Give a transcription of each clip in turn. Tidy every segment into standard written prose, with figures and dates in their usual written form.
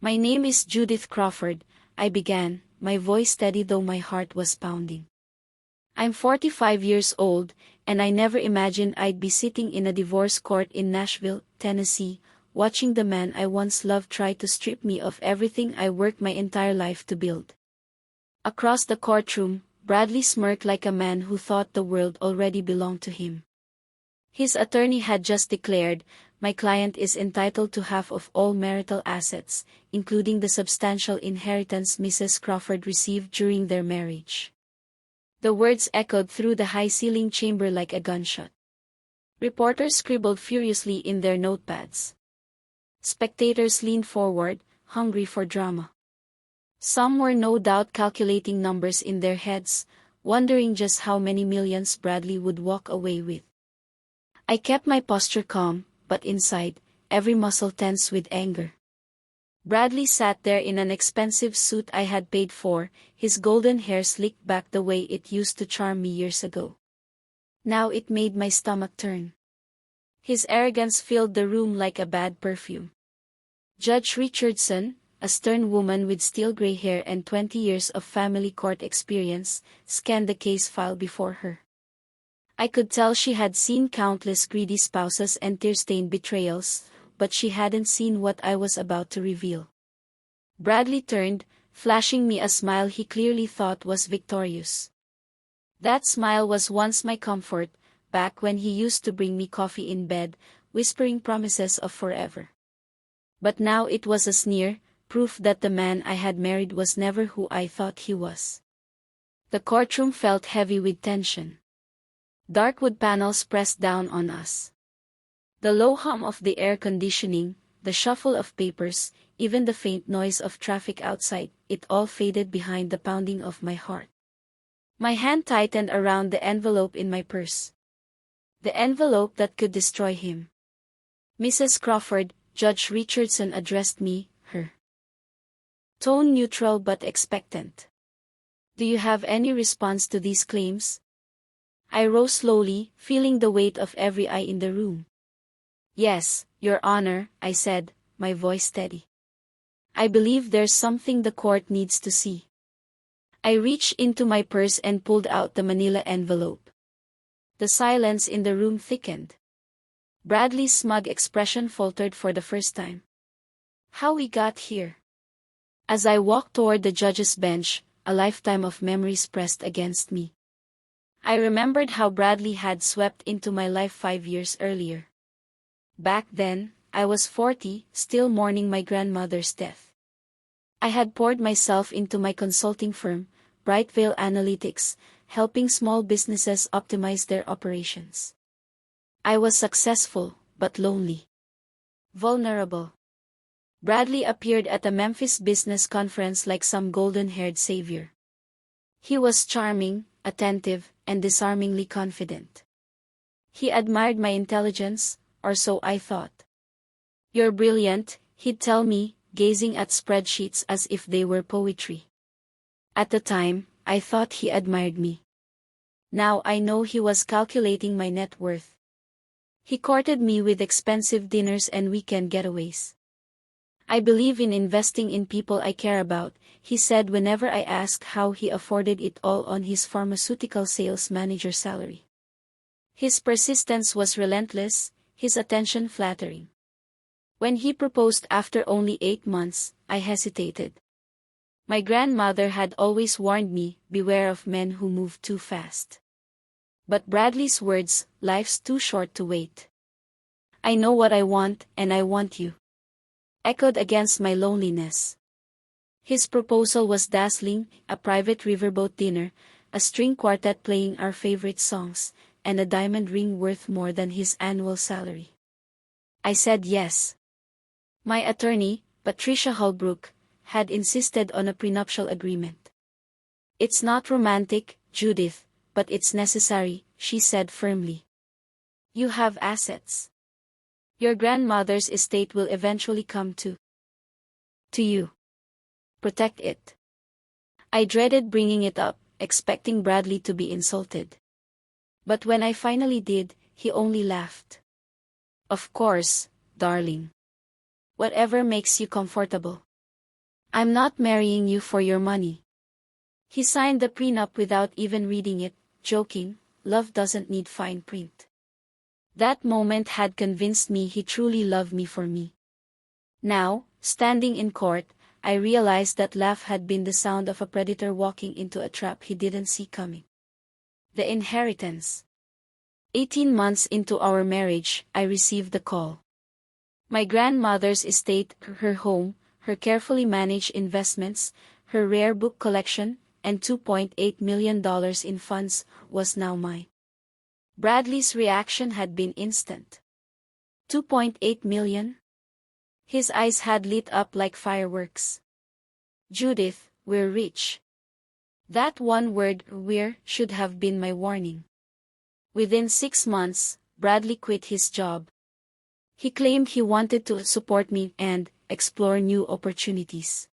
My name is Judith Crawford, I began, my voice steady though my heart was pounding. I'm 45 years old, and I never imagined I'd be sitting in a divorce court in Nashville, Tennessee, watching the man I once loved try to strip me of everything I worked my entire life to build. Across the courtroom, Bradley smirked like a man who thought the world already belonged to him. His attorney had just declared, "My client is entitled to half of all marital assets, including the substantial inheritance Mrs. Crawford received during their marriage." The words echoed through the high-ceilinged chamber like a gunshot. Reporters scribbled furiously in their notepads. Spectators leaned forward, hungry for drama. Some were no doubt calculating numbers in their heads, wondering just how many millions Bradley would walk away with. I kept my posture calm, but inside, every muscle tense with anger. Bradley sat there in an expensive suit I had paid for, his golden hair slicked back the way it used to charm me years ago. Now it made my stomach turn. His arrogance filled the room like a bad perfume. Judge Richardson, a stern woman with steel gray hair and 20 years of family court experience, scanned the case file before her. I could tell she had seen countless greedy spouses and tear-stained betrayals, but she hadn't seen what I was about to reveal. Bradley turned, flashing me a smile he clearly thought was victorious. That smile was once my comfort, back when he used to bring me coffee in bed, whispering promises of forever. But now it was a sneer, proof that the man I had married was never who I thought he was. The courtroom felt heavy with tension. Dark wood panels pressed down on us. The low hum of the air conditioning, the shuffle of papers, even the faint noise of traffic outside, it all faded behind the pounding of my heart. My hand tightened around the envelope in my purse. The envelope that could destroy him. "Mrs. Crawford," Judge Richardson addressed me, her tone neutral but expectant. "Do you have any response to these claims?" I rose slowly, feeling the weight of every eye in the room. "Yes, Your Honor," I said, my voice steady. "I believe there's something the court needs to see." I reached into my purse and pulled out the manila envelope. The silence in the room thickened. Bradley's smug expression faltered for the first time. "How we got here?" As I walked toward the judge's bench, a lifetime of memories pressed against me. I remembered how Bradley had swept into my life 5 years earlier. Back then, I was 40, still mourning my grandmother's death. I had poured myself into my consulting firm, Bright Veil Analytics, helping small businesses optimize their operations. I was successful, but lonely. Vulnerable. Bradley appeared at a Memphis business conference like some golden-haired savior. He was charming, attentive, and disarmingly confident. He admired my intelligence, or so I thought. "You're brilliant," he'd tell me, gazing at spreadsheets as if they were poetry. At the time, I thought he admired me. Now I know he was calculating my net worth. He courted me with expensive dinners and weekend getaways. "I believe in investing in people I care about," he said whenever I asked how he afforded it all on his pharmaceutical sales manager salary. His persistence was relentless, his attention flattering. When he proposed after only 8 months, I hesitated. My grandmother had always warned me, beware of men who move too fast. But Bradley's words, "Life's too short to wait. I know what I want, and I want you," echoed against my loneliness. His proposal was dazzling, a private riverboat dinner, a string quartet playing our favorite songs, and a diamond ring worth more than his annual salary. I said yes. My attorney, Patricia Holbrook, had insisted on a prenuptial agreement. "It's not romantic, Judith, but it's necessary," she said firmly. "You have assets. Your grandmother's estate will eventually come to you. Protect it." I dreaded bringing it up, expecting Bradley to be insulted. But when I finally did, he only laughed. "Of course, darling. Whatever makes you comfortable." I'm not marrying you for your money. He signed the prenup without even reading it, joking, love doesn't need fine print. That moment had convinced me he truly loved me for me. Now, standing in court, I realized that laugh had been the sound of a predator walking into a trap he didn't see coming. The inheritance. 18 months into our marriage, I received the call. My grandmother's estate, her home, her carefully managed investments, her rare book collection, and $2.8 million in funds, was now mine. Bradley's reaction had been instant. 2.8 million? His eyes had lit up like fireworks. Judith, we're rich. That one word, we're, should have been my warning. Within 6 months, Bradley quit his job. He claimed he wanted to support me and explore new opportunities.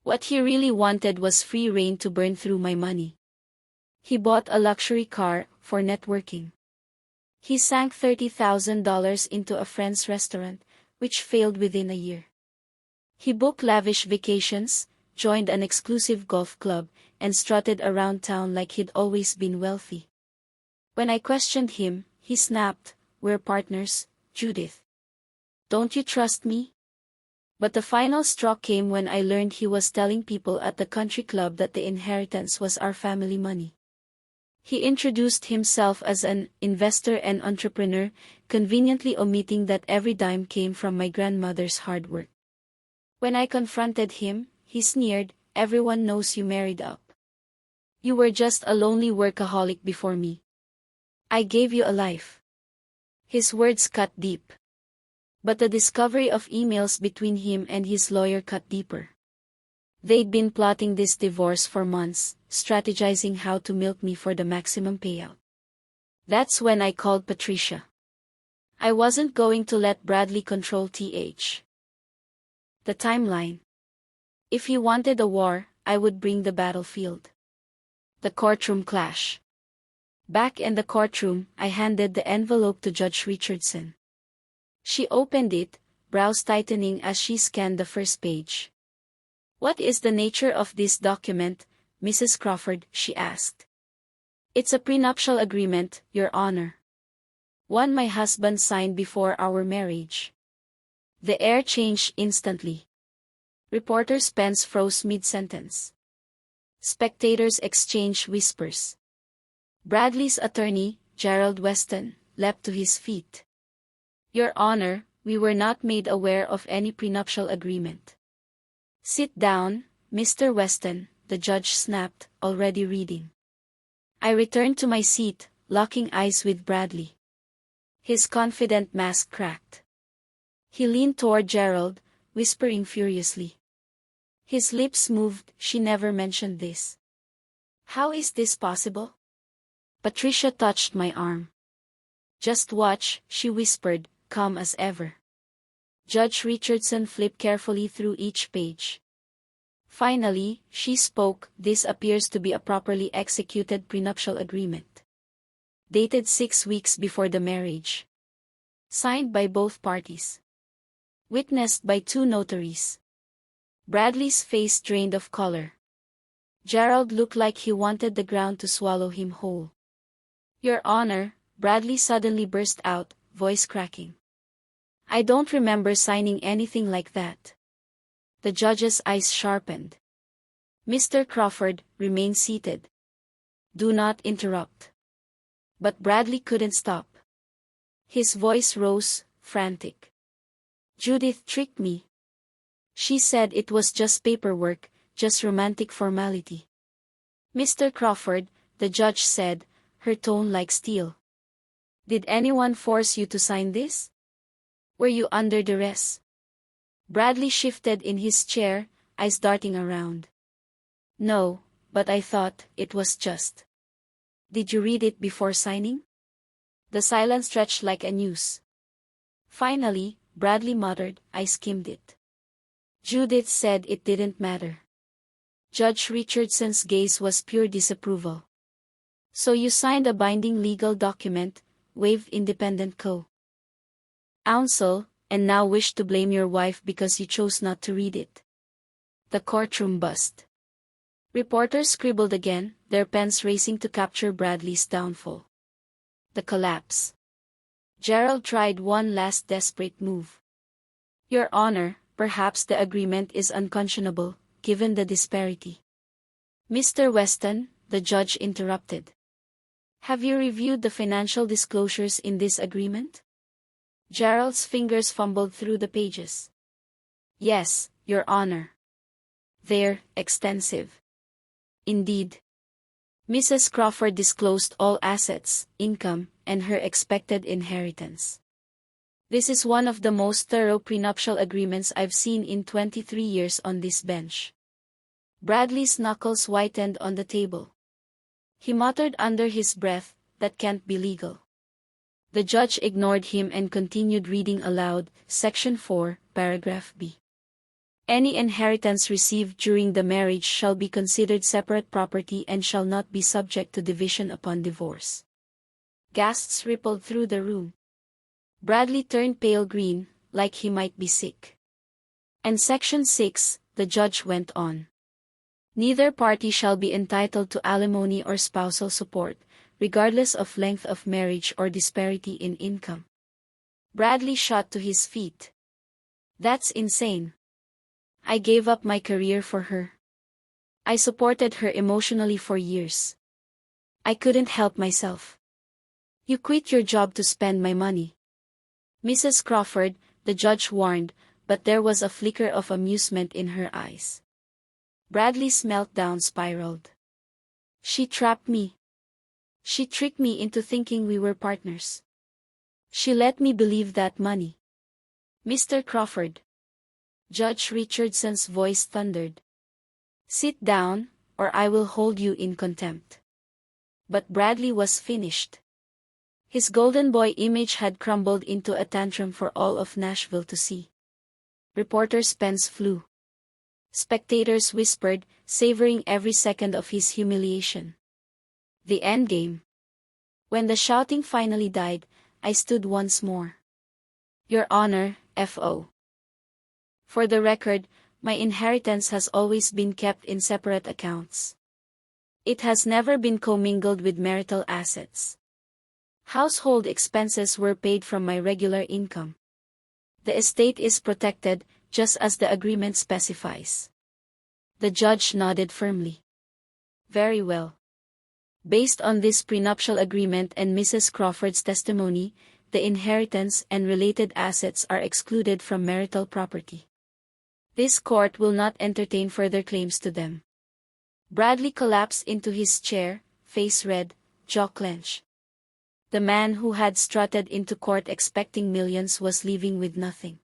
What he really wanted was free rein to burn through my money. He bought a luxury car for networking. He sank $30,000 into a friend's restaurant, which failed within a year. He booked lavish vacations, joined an exclusive golf club, and strutted around town like he'd always been wealthy. When I questioned him, he snapped, "We're partners, Judith. Don't you trust me?" But the final straw came when I learned he was telling people at the country club that the inheritance was our family money. He introduced himself as an investor and entrepreneur, conveniently omitting that every dime came from my grandmother's hard work. When I confronted him, he sneered, "Everyone knows you married up. You were just a lonely workaholic before me. I gave you a life." His words cut deep. But the discovery of emails between him and his lawyer cut deeper. They'd been plotting this divorce for months, strategizing how to milk me for the maximum payout. That's when I called Patricia. I wasn't going to let Bradley control the timeline. If he wanted a war, I would bring the battlefield. The courtroom clash. Back in the courtroom, I handed the envelope to Judge Richardson. She opened it, brows tightening as she scanned the first page. "What is the nature of this document, Mrs. Crawford?" she asked. "It's a prenuptial agreement, Your Honor. One my husband signed before our marriage." The air changed instantly. Reporters' pens froze mid-sentence. Spectators exchanged whispers. Bradley's attorney, Gerald Weston, leapt to his feet. "Your Honor, we were not made aware of any prenuptial agreement." "Sit down, Mr. Weston," the judge snapped, already reading. I returned to my seat, locking eyes with Bradley. His confident mask cracked. He leaned toward Gerald, whispering furiously. His lips moved. "She never mentioned this. How is this possible?" Patricia touched my arm. "Just watch," she whispered, calm as ever. Judge Richardson flipped carefully through each page. Finally, she spoke. "This appears to be a properly executed prenuptial agreement. Dated 6 weeks before the marriage. Signed by both parties. Witnessed by 2 notaries." Bradley's face drained of color. Gerald looked like he wanted the ground to swallow him whole. "Your Honor," Bradley suddenly burst out, voice cracking. "I don't remember signing anything like that." The judge's eyes sharpened. "Mr. Crawford, remain seated. Do not interrupt." But Bradley couldn't stop. His voice rose, frantic. "Judith tricked me. She said it was just paperwork, just romantic formality." "Mr. Crawford," the judge said, her tone like steel. "Did anyone force you to sign this? Were you under duress?" Bradley shifted in his chair, eyes darting around. "No, but I thought it was just." "Did you read it before signing?" The silence stretched like a noose. Finally, Bradley muttered, "I skimmed it. Judith said it didn't matter." Judge Richardson's gaze was pure disapproval. "So you signed a binding legal document, waived independent counsel, and now wish to blame your wife because you chose not to read it?" The courtroom bust. Reporters scribbled again, their pens racing to capture Bradley's downfall. The collapse. Gerald tried one last desperate move. Your Honor, perhaps the agreement is unconscionable, given the disparity. Mr. Weston, the judge interrupted. Have you reviewed the financial disclosures in this agreement? Gerald's fingers fumbled through the pages. Yes, Your Honor. They're extensive. Indeed. Mrs. Crawford disclosed all assets, income, and her expected inheritance. This is one of the most thorough prenuptial agreements I've seen in 23 years on this bench. Bradley's knuckles whitened on the table. He muttered under his breath, that can't be legal. The judge ignored him and continued reading aloud, Section 4, Paragraph B. Any inheritance received during the marriage shall be considered separate property and shall not be subject to division upon divorce. Gasps rippled through the room. Bradley turned pale green, like he might be sick. And Section 6, the judge went on. Neither party shall be entitled to alimony or spousal support, regardless of length of marriage or disparity in income. Bradley shot to his feet. That's insane. I gave up my career for her. I supported her emotionally for years. I couldn't help myself. You quit your job to spend my money. Mrs. Crawford, the judge warned, but there was a flicker of amusement in her eyes. Bradley's meltdown spiraled. She trapped me. She tricked me into thinking we were partners. She let me believe that money. Mr. Crawford. Judge Richardson's voice thundered. Sit down, or I will hold you in contempt. But Bradley was finished. His golden boy image had crumbled into a tantrum for all of Nashville to see. Reporters' pens flew. Spectators whispered, savoring every second of his humiliation. The endgame. When the shouting finally died, I stood once more. Your Honor, F.O. For the record, my inheritance has always been kept in separate accounts. It has never been commingled with marital assets. Household expenses were paid from my regular income. The estate is protected, just as the agreement specifies. The judge nodded firmly. Very well. Based on this prenuptial agreement and Mrs. Crawford's testimony, the inheritance and related assets are excluded from marital property. This court will not entertain further claims to them. Bradley collapsed into his chair, face red, jaw clenched. The man who had strutted into court expecting millions was leaving with nothing.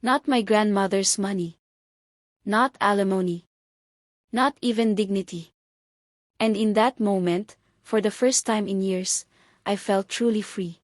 Not my grandmother's money. Not alimony. Not even dignity. And in that moment, for the first time in years, I felt truly free.